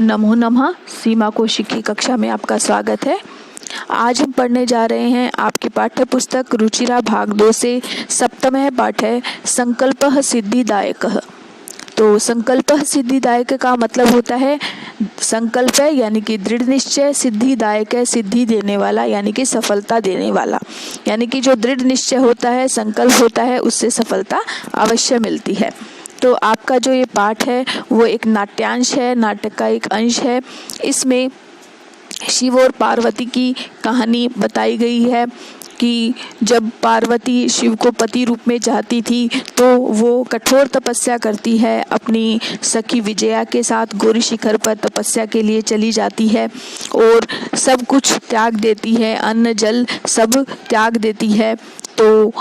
नमो नमः। सीमा कौशिक की कक्षा में आपका स्वागत है। आज हम पढ़ने जा रहे हैं आपकी पाठ्य पुस्तक रुचिरा भाग 2 से सप्तमः पाठ है संकल्पः सिद्धिदायकः। तो संकल्पः सिद्धिदायक का मतलब होता है संकल्प है यानी कि दृढ़ निश्चय, सिद्धिदायक है सिद्धि देने वाला यानी कि सफलता देने वाला। यानी कि जो दृढ़ निश्चय होता है, संकल्प होता है, उससे सफलता अवश्य मिलती है। तो आपका जो ये पाठ है वो एक नाट्यांश है, नाटक का एक अंश है। इसमें शिव और पार्वती की कहानी बताई गई है कि जब पार्वती शिव को पति रूप में चाहती थी तो वो कठोर तपस्या करती है, अपनी सखी विजया के साथ गौरी शिखर पर तपस्या के लिए चली जाती है और सब कुछ त्याग देती है, अन्न जल सब त्याग देती है। तो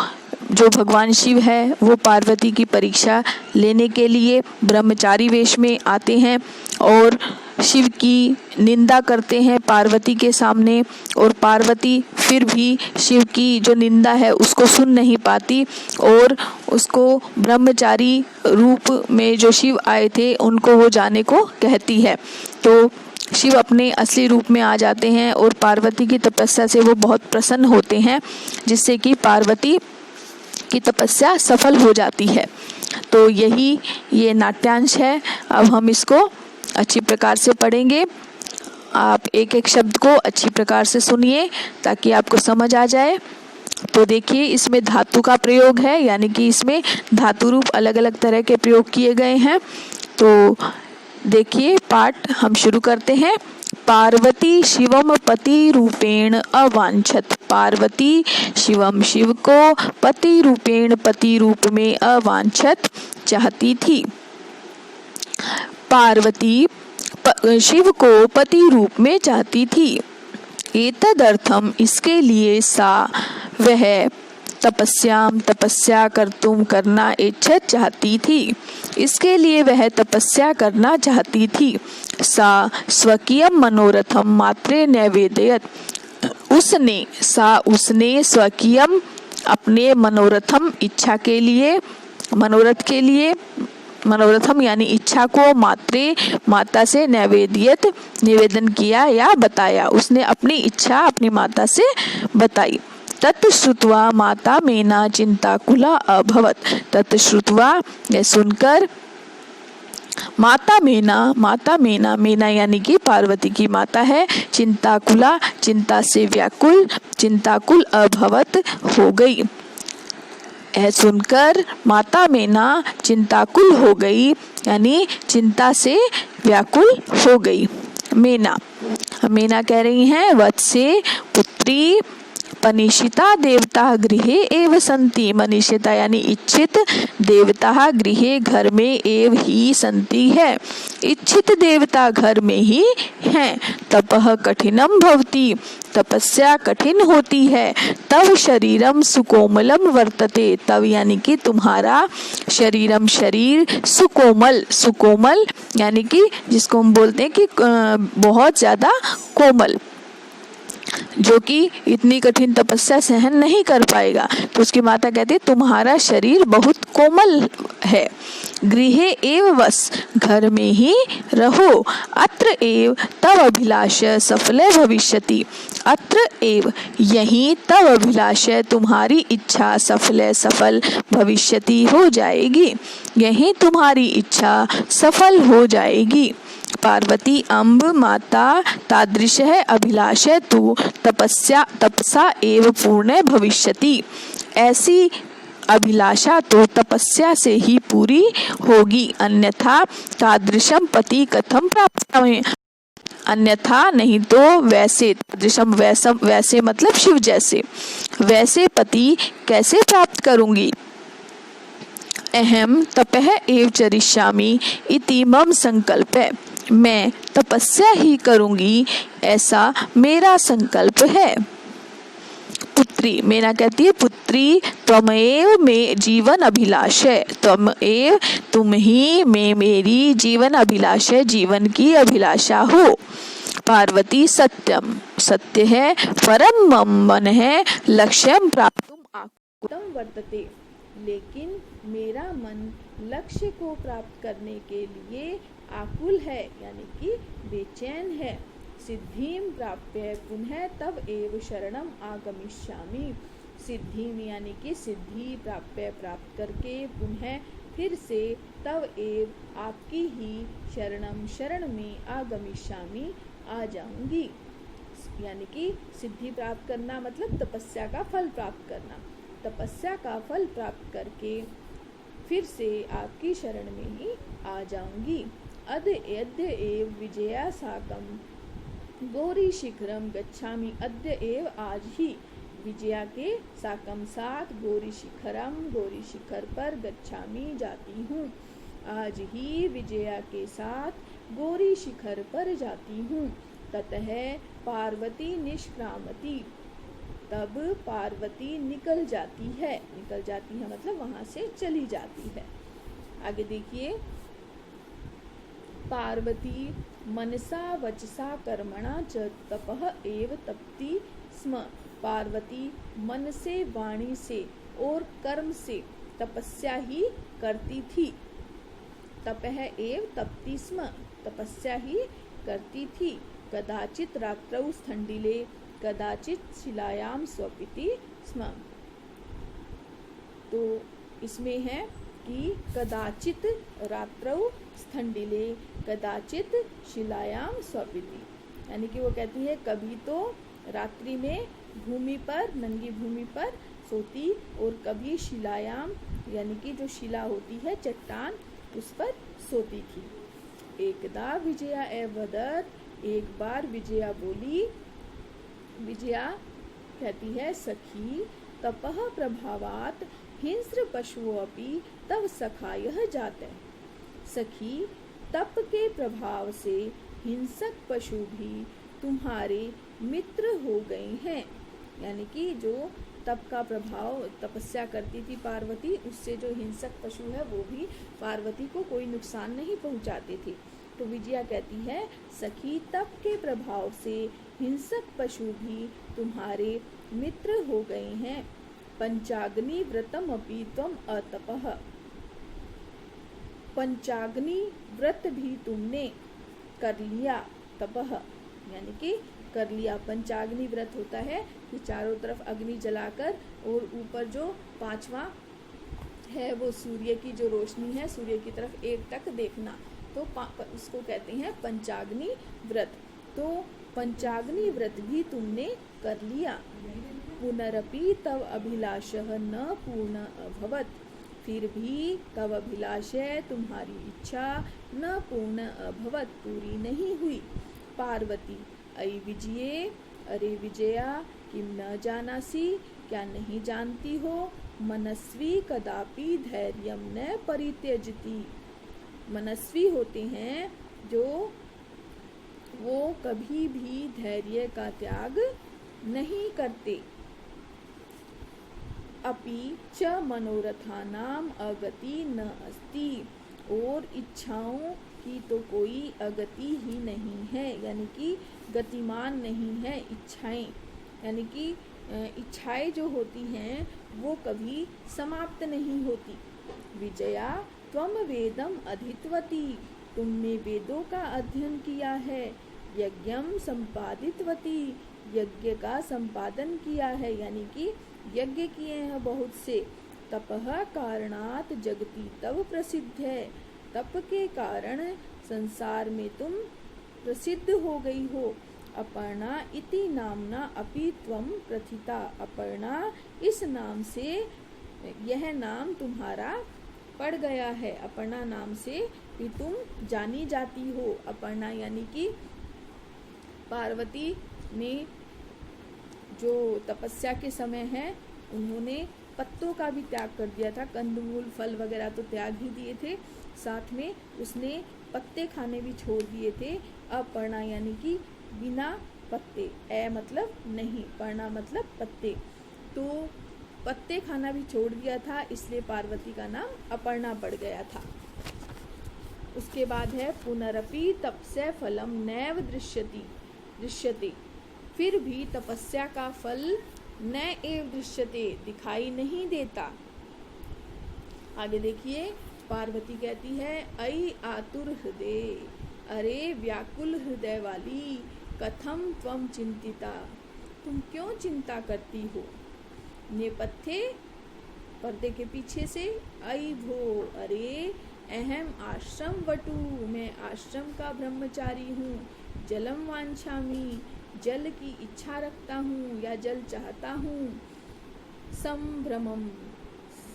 जो भगवान शिव है वो पार्वती की परीक्षा लेने के लिए ब्रह्मचारी वेश में आते हैं और शिव की निंदा करते हैं पार्वती के सामने। और पार्वती फिर भी शिव की जो निंदा है उसको सुन नहीं पाती और उसको ब्रह्मचारी रूप में जो शिव आए थे उनको वो जाने को कहती है। तो शिव अपने असली रूप में आ जाते हैं और पार्वती की तपस्या से वो बहुत प्रसन्न होते हैं, जिससे कि पार्वती की तपस्या सफल हो जाती है। तो यही ये नाट्यांश है। अब हम इसको अच्छी प्रकार से पढ़ेंगे। आप एक एक शब्द को अच्छी प्रकार से सुनिए ताकि आपको समझ आ जाए। तो देखिए, इसमें धातु का प्रयोग है, यानी कि इसमें धातु रूप अलग अलग तरह के प्रयोग किए गए हैं। तो देखिए, पाठ हम शुरू करते हैं। पार्वती शिवम पति रूपेण अवांछत। पार्वती शिवम शिव को पति रूपेण पति रूप में अवांछत चाहती थी। पार्वती शिव को पति रूप में चाहती थी। एतदर्थम इसके लिए सा वह तपस्या कर्तुम करना इच्छा चाहती थी। इसके लिए वह तपस्या करना चाहती थी। सा स्वकीयम मनोरथम मात्रे नैवेदयत। उसने स्वकीयम अपने मनोरथम इच्छा के लिए, मनोरथम यानी इच्छा को मात्रे माता से निवेदन किया या बताया। उसने अपनी इच्छा अपनी माता से बताई। तत्श्रुत्वा माता मेना चिंताकुला अभवत। तत्श्रुत्वा यह सुनकर माता मेना यानी कि पार्वती की माता है, चिंताकुला चिंता से चिंताकुल अभवत हो गई। यह सुनकर माता मेना चिंताकुल हो गई यानी चिंता से व्याकुल हो गई। मेना कह रही हैं, वत्से पुत्री पनिशिता देवता गृहे एव संति। मनीषिता यानी इच्छित, देवता गृहे घर में एव ही संति है, इच्छित देवता घर में ही हैं। तपः कठिनम भवति। तपस्या कठिन होती है। तव शरीरम सुकोमलम वर्तते। तव यानी कि तुम्हारा शरीरम शरीर, सुकोमल यानी कि जिसको हम बोलते हैं कि बहुत ज्यादा कोमल, जो कि इतनी कठिन तपस्या सहन नहीं कर पाएगा। तो उसकी माता कहती है तुम्हारा शरीर बहुत कोमल है। गृहे एव वस, घर में ही रहो। अत्र एव तव अभिलाष सफल भविष्यति। अत्र एव यहीं तव अभिलाष तुम्हारी इच्छा सफल भविष्यति हो जाएगी। यहीं तुम्हारी इच्छा सफल हो जाएगी। पार्वती अम्ब माता तादृश है अभिलाष तु तपसा एव पूर्ण भविष्यति। ऐसी अभिलाषा तो तपस्या से ही पूरी होगी, अन्यथा तादृशम पति कथम प्राप्त। अन्यथा नहीं तो वैसे, तादृशम वैसे मतलब शिव जैसे, वैसे पति कैसे प्राप्त करूंगी। अहम तपः एव चरिष्यामि इति मम संकल्प है। मैं तपस्या ही करूंगी ऐसा मेरा संकल्प है। पुत्री, मेना कहती है पुत्री त्वमेव में जीवन अभिलाष है। तुम ही में मेरी जीवन अभिलाष है, जीवन की अभिलाषा हो। पार्वती सत्यम, सत्य है। परम मम मन है, लक्ष्यम प्राप्तुम आकुलम वर्तते। लेकिन मेरा मन लक्ष्य को प्राप्त करने के लिए आकुल है, यानी कि बेचैन है। सिद्धिं प्राप्य पुनः तव एव शरणम आगमिष्यामि। सिद्धिं यानी कि सिद्धि प्राप्य प्राप्त करके पुनः फिर से तव एव आपकी ही शरण में आगमिष्यामि आ जाऊंगी। यानी कि सिद्धि प्राप्त करना मतलब तपस्या का फल प्राप्त करना। तपस्या का फल प्राप्त करके फिर से आपकी शरण में ही आ जाऊंगी। अद्य एव विजया साकम गौरी शिखरम गच्छामि। अद्य एव आज ही विजया के साकम साथ गौरी शिखर पर गच्छामि जाती हूँ। आज ही विजया के साथ गौरी शिखर पर जाती हूँ। ततः पार्वती निष्क्रामति। तब पार्वती निकल जाती है मतलब वहां से चली जाती है। आगे देखिए, पार्वती मनसा वचसा कर्मणा च तपः एव तपति स्म। पार्वती मन से, वाणी से और कर्म से तपस्या ही करती थी। तपः एव तपति स्म, तपस्या ही करती थी। कदाचित रात्रौ स्थंडिले कदाचित शिलायाम स्वपिति स्म। तो इसमें है कि कदाचित रात्रौ स्थंडिले कदाचित शिलायाम स्वपिति, यानी कि वो कहती है कभी तो रात्रि में नंगी भूमि पर सोती और कभी शिलायाम यानी कि जो शिला होती है चट्टान उस पर सोती थी। एकदा विजया एवदत, एक बार विजया बोली। विजया कहती है सखी तपः प्रभावात हिंस्र पशुओपि तव सखायः जातः। सखी तप के प्रभाव से हिंसक पशु भी तुम्हारे मित्र हो गए हैं। यानी कि जो तप का प्रभाव तपस्या करती थी पार्वती, उससे जो हिंसक पशु है वो भी पार्वती को कोई नुकसान नहीं पहुंचाते थे। तो विजया कहती है सखी तप के प्रभाव से हिंसक पशु भी तुम्हारे मित्र हो गए हैं। पंचाग्नि व्रतम अपि त्वम अतपः। पंचाग्नि व्रत भी तुमने कर लिया। तपः यानी कि कर लिया। पंचाग्नि व्रत होता है कि चारों तरफ अग्नि जलाकर और ऊपर जो पांचवा है वो सूर्य की जो रोशनी है सूर्य की तरफ एक टक देखना, तो उसको कहते हैं पंचाग्नि व्रत। तो पंचाग्नि व्रत भी तुमने कर लिया। पुनरपि तव अभिलाषः न पूर्ण अभवत्। फिर भी तव अभिलाषय तुम्हारी इच्छा न पूर्ण अभवत्, पूरी नहीं हुई। पार्वती अयि विजये, अरे विजया किम न जानासी, क्या नहीं जानती हो। मनस्वी कदापि धैर्यम न परित्यजति। मनस्वी होते हैं जो वो कभी भी धैर्य का त्याग नहीं करते। अपि च मनोरथानाम अगति न अस्ति, और इच्छाओं की तो कोई अगति ही नहीं है, यानी कि गतिमान नहीं है इच्छाएं। यानी कि इच्छाएं जो होती हैं वो कभी समाप्त नहीं होती। विजया त्वम वेदम अधितवती, तुमने वेदों का अध्ययन किया है। यज्ञम संपादितवती, यज्ञ का संपादन किया है, यानी कि यज्ञ किए हैं बहुत से। तपः कारणात जगति तव प्रसिद्ध है, तप के कारण संसार में तुम प्रसिद्ध हो गई हो। अपर्णा इति नामना अपि त्वम प्रथिता, अपर्णा इस नाम से यह नाम तुम्हारा पड़ गया है। अपर्णा नाम से भी तुम जानी जाती हो। अपर्णा यानी कि पार्वती ने जो तपस्या के समय है उन्होंने पत्तों का भी त्याग कर दिया था, कंदमूल फल वगैरह तो त्याग ही दिए थे, साथ में उसने पत्ते खाने भी छोड़ दिए थे। अपर्णा यानी कि बिना पत्ते, ए मतलब नहीं, पर्णा मतलब पत्ते, तो पत्ते खाना भी छोड़ दिया था, इसलिए पार्वती का नाम अपर्णा पड़ गया था। उसके बाद है पुनरपि तपस्य फलम नैव दृश्यते, फिर भी तपस्या का फल न एव दृश्यते, दिखाई नहीं देता। आगे देखिए, पार्वती कहती है अयि आतुर हृदय, अरे व्याकुल हृदय वाली, कथम त्वम चिंतिता, तुम क्यों चिंता करती हो। नेपथ्ये, पर्दे के पीछे से, आई भो, अरे अहम आश्रम वटु, मैं आश्रम का ब्रह्मचारी हूँ। जलम वांछामि, जल की इच्छा रखता हूँ या जल चाहता हूँ। संभ्रमम,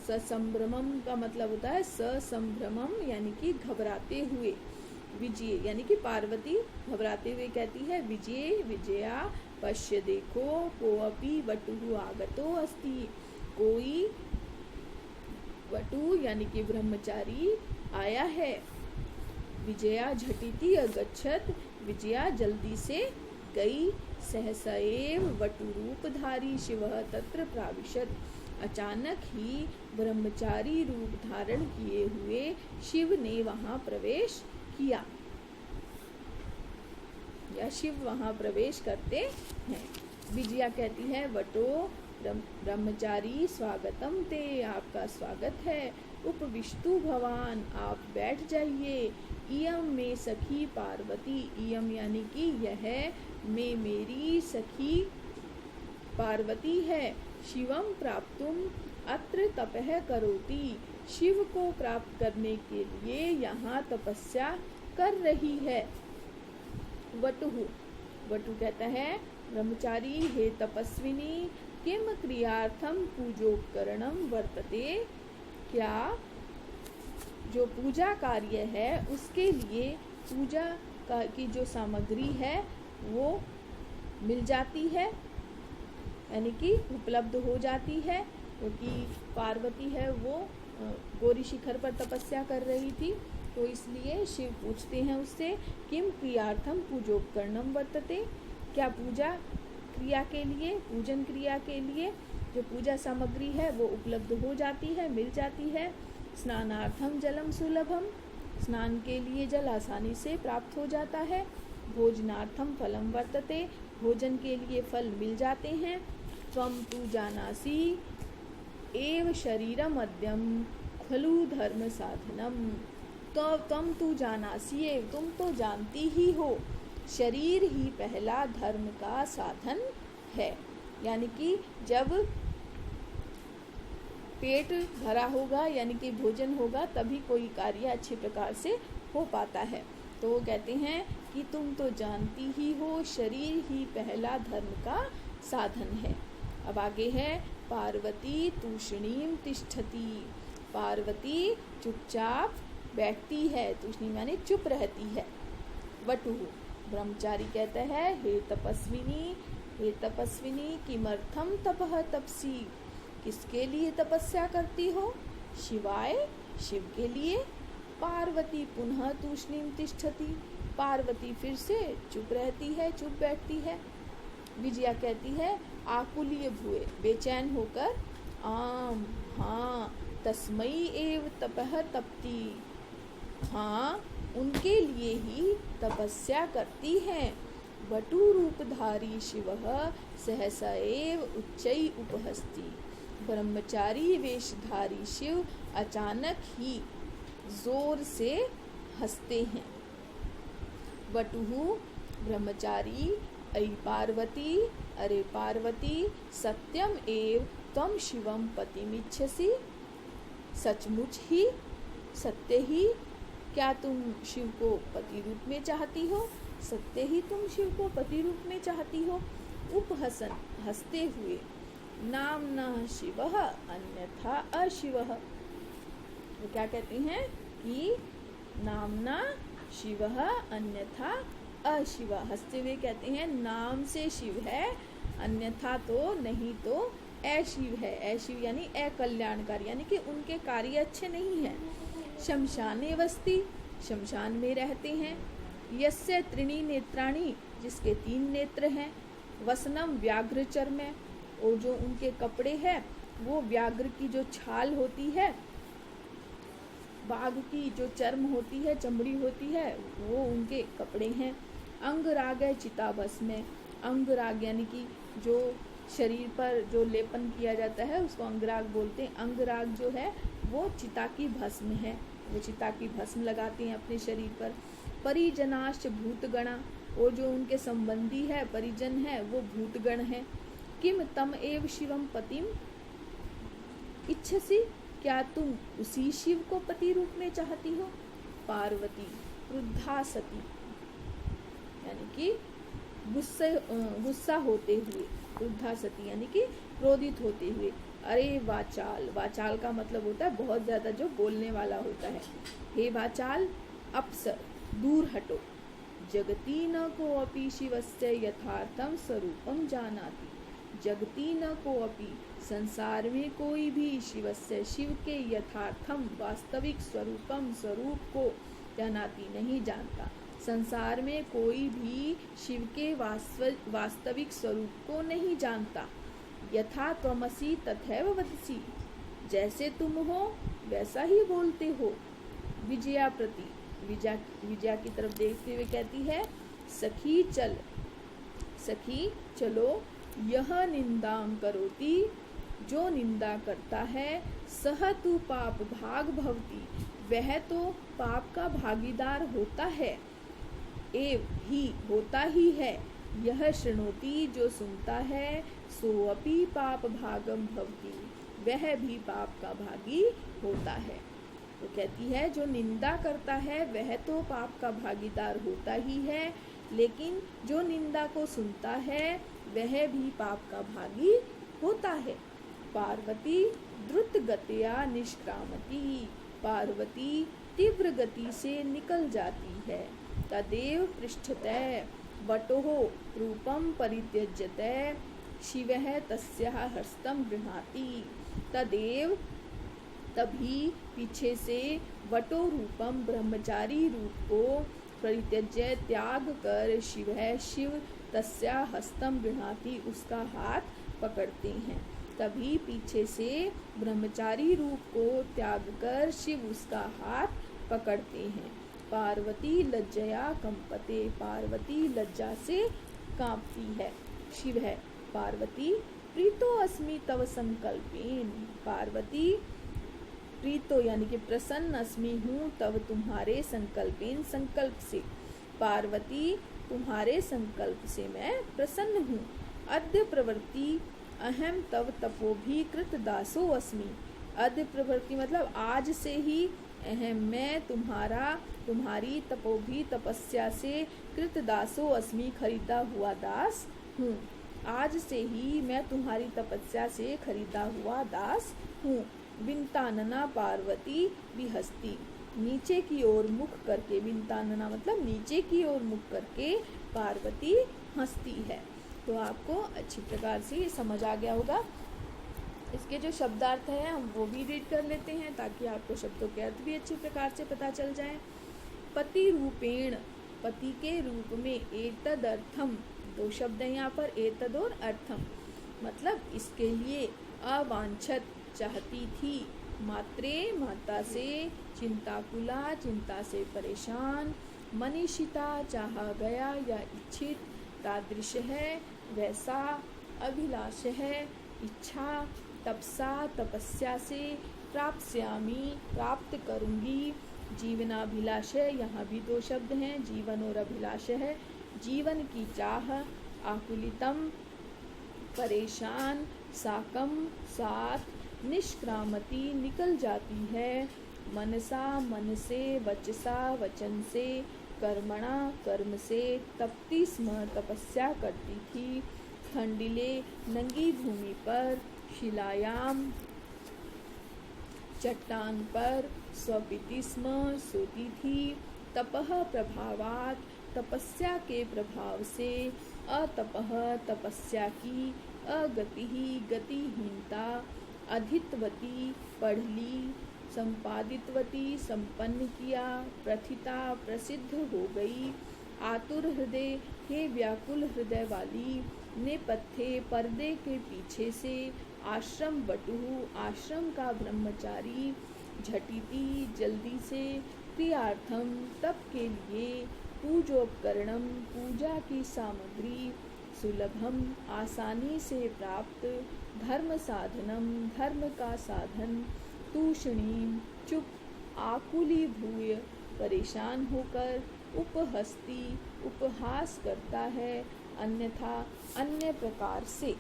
ससंभ्रमम का मतलब होता है ससंभ्रमम, यानी कि घबराते हुए। विजय यानी कि पार्वती घबराते हुए कहती है, विजय विजया पश्य देखो, कोऽपि वटुः आगतो अस्ति, कोई वटु यानी कि ब्रह्मचारी आया है। विजया झटिति अगच्छत, विजया जल्दी से गई। सहसा एव वटुरूपधारी शिवः तत्र प्राविशत, अचानक ही ब्रह्मचारी रूप धारण किए हुए शिव ने वहां प्रवेश किया, या शिव वहां प्रवेश करते हैं। विजया कहती है, वटो ब्रह्मचारी स्वागतम ते, आपका स्वागत है। उपविष्टु भवान, आप बैठ जाइए। इयम में सखी पार्वती, इयम यानी कि यह में मेरी सखी पार्वती है। शिवम प्राप्तुम अत्र तपः करोति, शिव को प्राप्त करने के लिए यहाँ तपस्या कर रही है। वटुः, वटु कहता है ब्रह्मचारी, हे तपस्विनी, किम क्रियार्थम पूजोपकरणम वर्तते, क्या जो पूजा कार्य है उसके लिए पूजा की जो सामग्री है वो मिल जाती है, यानी कि उपलब्ध हो जाती है। क्योंकि पार्वती है वो गौरी शिखर पर तपस्या कर रही थी, तो इसलिए शिव पूछते हैं उससे, किम क्रियार्थम पूजोपकरणम वर्तते, क्या पूजा क्रिया के लिए, पूजन क्रिया के लिए जो पूजा सामग्री है वो उपलब्ध हो जाती है, मिल जाती है। स्नानार्थम जलम सुलभम, स्नान के लिए जल आसानी से प्राप्त हो जाता है। भोजनार्थम फलम वर्तते, भोजन के लिए फल मिल जाते हैं। त्वम तु जानासि एव शरीरम अद्यम खलु धर्म साधनम, तो तुम तु जानासि एव, तुम तो जानती ही हो, शरीर ही पहला धर्म का साधन है। यानी कि जब पेट भरा होगा, यानी कि भोजन होगा, तभी कोई कार्य अच्छे प्रकार से हो पाता है। तो वो कहते हैं कि तुम तो जानती ही हो, शरीर ही पहला धर्म का साधन है। अब आगे है, पार्वती तूष्णीम तिष्ठति, पार्वती चुपचाप बैठती है, तूष्णी यानी चुप रहती है। वटुः, ब्रह्मचारी कहता है, हे तपस्विनी, हे तपस्विनी, किमर्थम तपः तपसी, किसके लिए तपस्या करती हो। शिवाय, शिव के लिए। पार्वती पुनः तूष्णीम तिष्ठति, पार्वती फिर से चुप रहती है, चुप बैठती है। विजया कहती है, आकुलीय भुए, बेचैन होकर, आम, हाँ, तस्मयी एव तपः तपती, हाँ, उनके लिए ही तपस्या करती हैं। वटु रूपधारी शिवः सहसा एव उच्चै उपहस्ति, ब्रह्मचारी वेशधारी शिव अचानक ही जोर से हंसते हैं। वटुः, ब्रह्मचारी, अयि पार्वती, अरे पार्वती, सत्यम एव त्वं शिवम पतिमिच्छसि, सचमुच ही, सत्य ही, क्या तुम शिव को पति रूप में चाहती हो, सत्य ही तुम शिव को पति रूप में चाहती हो। उपहसन, हंसते हुए। नामना शिवः अन्यथा अशिवः, वो क्या कहते हैं कि नामना शिवः अन्यथा अशिव, हंसते हुए कहते हैं नाम से शिव है, अन्यथा तो नहीं तो अशिव है। अशिव यानी अकल्याणकारी, यानी कि उनके कार्य अच्छे नहीं हैं। शमशाने वस्ति, शमशान में रहते हैं। यस्य त्रीणि नेत्राणि, जिसके 3 नेत्र हैं। वसनम व्याघ्र चर्म, और जो उनके कपड़े हैं वो व्याघ्र की जो छाल होती है, बाघ की जो चर्म होती है, चमड़ी होती है, वो उनके कपड़े हैं। अंगराग चिताभस्म, अंगराग यानी कि जो शरीर पर जो लेपन किया जाता है उसको अंगराग बोलते हैं। अंगराग जो है वो चिता की भस्म है, वो चिता की भस्म लगाते हैं अपने शरीर पर। परिजनाश्च भूतगणा, और जो उनके संबंधी है, परिजन है, वो भूतगण है। किम तम एव शिवम पतिम इच्छसि, क्या तुम उसी शिव को पति रूप में चाहती हो? पार्वती क्रुद्धा सती, यानी कि गुस्सा होते हुए, क्रुद्धा सती यानी कि क्रोधित होते हुए, अरे वाचाल, वाचाल का मतलब होता है बहुत ज्यादा जो बोलने वाला होता है। हे वाचाल, अप्सर, दूर हटो। जगती न को अपि शिवस्य यथार्थम स्वरूपम जानाति, जगती न को अपि, संसार में कोई भी शिवस्य, शिव के यथार्थम वास्तविक स्वरूपम, स्वरूप को जानाति नहीं जानता। संसार में कोई भी शिव के वास्तविक स्वरूप को नहीं जानता। यथा त्वमसि तथैव वदसि, जैसे तुम हो वैसा ही बोलते हो। विजया प्रति, विजया की तरफ देखते हुए कहती है, सखी चल, सखी चलो, यह निंदाम करोति, जो निंदा करता है, सह तु पाप भाग भवति, वह तो पाप का भागीदार होता है। एव ही, होता ही है। यह शृणोति, जो सुनता है, सोअपि पाप भागम भवति, वह भी पाप का भागी होता है। तो कहती है जो निंदा करता है वह तो पाप का भागीदार होता ही है, लेकिन जो निंदा को सुनता है वह भी पाप का भागी होता है। पार्वती द्रुत गत्या निष्क्रामति, पार्वती तीव्र गति से निकल जाती है। तदेव पृष्ठतः वटोः रूपम परित्यज्यते, शिवः तस्याः हस्तम गृह्णाति। तदेव, तभी, पीछे से, वटो रूपम, ब्रह्मचारी रूप को, परित्यज्य, त्याग कर, शिवः, शिव, तस्या हस्तम गृह्णाति, उसका हाथ पकड़ते हैं। तभी पीछे से ब्रह्मचारी रूप को त्याग कर शिव उसका हाथ पकड़ते हैं। पार्वती लज्जया कंपते, पार्वती लज्जा से कांपती है। शिव है, पार्वती प्रीतो अस्मि तव संकल्पेन, पार्वती प्रीतो यानी कि प्रसन्न अस्मि हूँ, तब तुम्हारे संकल्पेन, संकल्प से, पार्वती तुम्हारे संकल्प से मैं प्रसन्न हूँ। अद्य प्रवृत्ति अहम तव तपोभी कृत दासो अस्मि, अद्य प्रवृत्ति मतलब आज से ही, अहम मैं तुम्हारी तपोभी तपस्या से, कृत दासो अस्मि खरीदा हुआ दास हूँ, आज से ही मैं तुम्हारी तपस्या से खरीदा हुआ दास हूँ। विंतानना पार्वती विहस्ती, नीचे की ओर मुख करके, विंतानना मतलब नीचे की ओर मुख करके पार्वती हंसती है। तो आपको अच्छी प्रकार से ये समझ आ गया होगा। इसके जो शब्दार्थ है हम वो भी रीड कर लेते हैं ताकि आपको शब्दों के अर्थ भी अच्छी प्रकार से पता चल जाए। पति रूपेण, पति के रूप में, एतद अर्थम, दो शब्द हैं यहाँ पर, एतद और अर्थम, मतलब इसके लिए, अवांछत चाहती थी, मात्रे माता से, चिंताकुला चिंता से परेशान, मनीषिता चाहा गया या इच्छित, तादृश है वैसा, अभिलाष है इच्छा, तपसा तपस्या से, प्राप्स्यामि प्राप्त करूंगी, जीवनाभिलाष है, यहाँ भी दो शब्द हैं, जीवन और अभिलाष है, जीवन की चाह, आकुलितम परेशान, साकम साथ, निष्क्रामति निकल जाती है, मनसा मन से, वचसा वचन से, कर्मणा कर्म से, तपती स्म तपस्या करती थी, खंडिले नंगी भूमि पर, शिलायाम चट्टान पर, स्वपिति स्म सोती थी, तपह प्रभावात तपस्या के प्रभाव से, अतपह तपस्या की, अगति गतिहीनता, अधितवती पढ़ ली, संपादितवती संपन्न किया, प्रथिता प्रसिद्ध हो गई, आतुर हृदय हे व्याकुल हृदय वाली, नेपथ्ये पर्दे के पीछे से, आश्रम बटुहु आश्रम का ब्रह्मचारी, झटिति जल्दी से, क्रियार्थम तप के लिए, पूजोपकरणम पूजा की सामग्री, सुलभम आसानी से प्राप्त, धर्म साधनम धर्म का साधन, तूषणीम चुप, आकुली भूय परेशान होकर, उपहस्ती उपहास करता है, अन्यथा अन्य प्रकार से।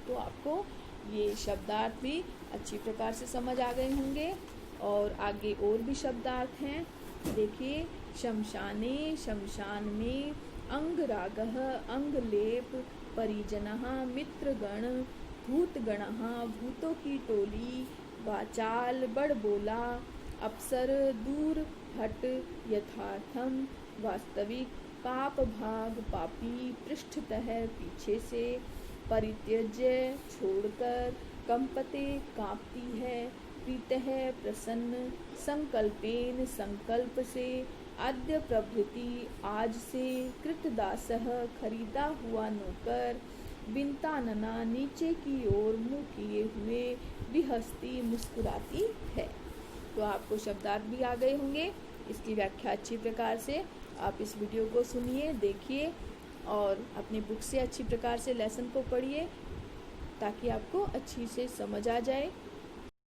तो आपको ये शब्दार्थ भी अच्छी प्रकार से समझ आ गए होंगे। और आगे और भी शब्दार्थ हैं, देखिए। शमशाने शमशान में, अंगरागः अंगलेप, परिजनः मित्रगण, भूतगणः भूतों की टोली, वाचाल बड़बोला, अप्सर दूर हट, यथार्थम वास्तविक, पाप भाग पापी, पृष्ठतः पीछे से, परित्यज्य छोड़कर, कंपते कांपती है, प्रीतः प्रसन्न, संकल्पेन संकल्प से, अद्य प्रभृति आज से, कृतदासः खरीदा हुआ नौकर, बिनतानना नीचे की ओर मुँह किए हुए, विहस्ती मुस्कुराती है। तो आपको शब्दार्थ भी आ गए होंगे। इसकी व्याख्या अच्छी प्रकार से आप इस वीडियो को सुनिए, देखिए और अपनी बुक से अच्छी प्रकार से लेसन को पढ़िए ताकि आपको अच्छी से समझ आ जाए।